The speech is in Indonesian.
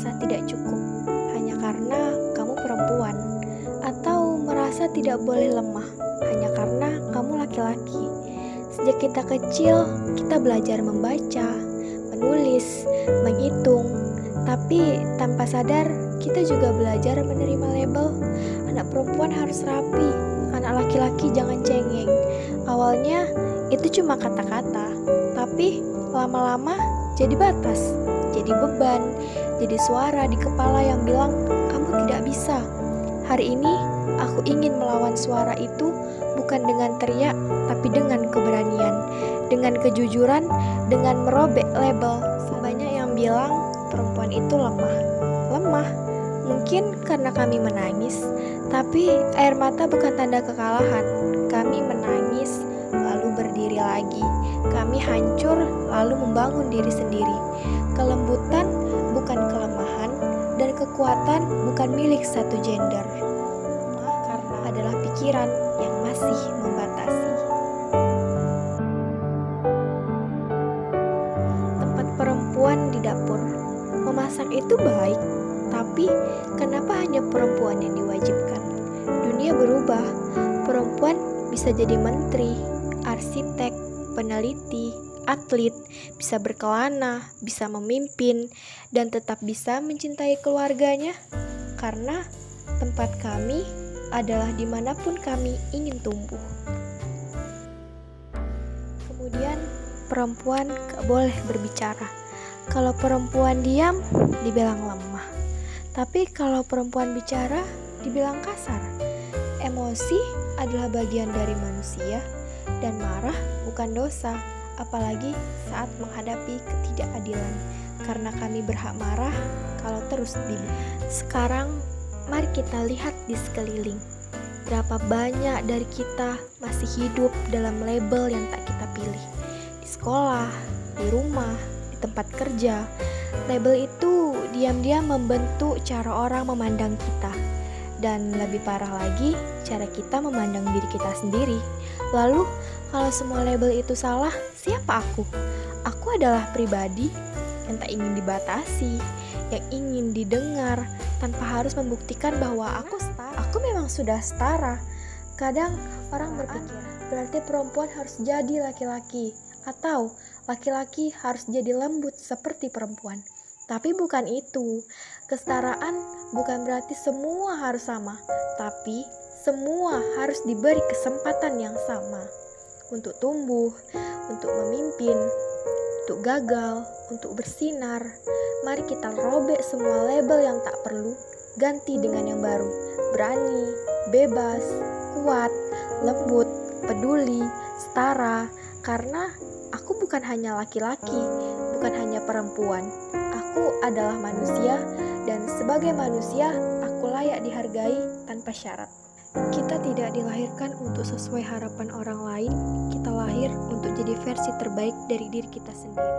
merasa tidak cukup hanya karena kamu perempuan, atau merasa tidak boleh lemah hanya karena kamu laki-laki. Sejak kita kecil, kita belajar membaca, menulis, menghitung, tapi tanpa sadar kita juga belajar menerima label. Anak perempuan harus rapi, anak laki-laki jangan cengeng. Awalnya itu cuma kata-kata, tapi lama-lama jadi batas, jadi beban, jadi suara di kepala yang bilang kamu tidak bisa. Hari ini aku ingin melawan suara itu, bukan dengan teriak, tapi dengan keberanian, dengan kejujuran, dengan merobek label. Banyak yang bilang perempuan itu lemah. Lemah mungkin karena kami menangis, tapi air mata bukan tanda kekalahan. Kami menangis lalu berdiri lagi. Kami hancur lalu membangun diri sendiri. Kelembutan bukan kelemahan, dan kekuatan bukan milik satu gender. Karena adalah pikiran yang masih membatasi. Tempat perempuan di dapur. Memasak itu baik, tapi kenapa hanya perempuan yang diwajibkan? Dunia berubah. Perempuan bisa jadi menteri, arsitek, peneliti, atlet, bisa berkelana, bisa memimpin, dan tetap bisa mencintai keluarganya. Karena tempat kami adalah dimanapun kami ingin tumbuh. Kemudian perempuan gak boleh berbicara. Kalau perempuan diam, dibilang lemah. Tapi kalau perempuan bicara, dibilang kasar. Emosi adalah bagian dari manusia, dan marah bukan dosa, apalagi saat menghadapi ketidakadilan. Karena kami berhak marah kalau terus dibully. Sekarang, mari kita lihat di sekeliling. Berapa banyak dari kita masih hidup dalam label yang tak kita pilih. Di sekolah, di rumah, di tempat kerja. Label itu diam-diam membentuk cara orang memandang kita. Dan lebih parah lagi, cara kita memandang diri kita sendiri. Lalu, kalau semua label itu salah, siapa aku? Aku adalah pribadi yang tak ingin dibatasi, yang ingin didengar, tanpa harus membuktikan bahwa aku setara. Aku memang sudah setara. Kadang orang berpikir, berarti perempuan harus jadi laki-laki, atau laki-laki harus jadi lembut seperti perempuan. Tapi bukan itu. Kesetaraan bukan berarti semua harus sama, tapi semua harus diberi kesempatan yang sama untuk tumbuh, untuk memimpin, untuk gagal, untuk bersinar. Mari kita robek semua label yang tak perlu, ganti dengan yang baru. Berani, bebas, kuat, lembut, peduli, setara. Karena aku bukan hanya laki-laki, bukan hanya perempuan. Aku adalah manusia, dan sebagai manusia, aku layak dihargai tanpa syarat. Kita tidak dilahirkan untuk sesuai harapan orang lain, kita lahir untuk jadi versi terbaik dari diri kita sendiri.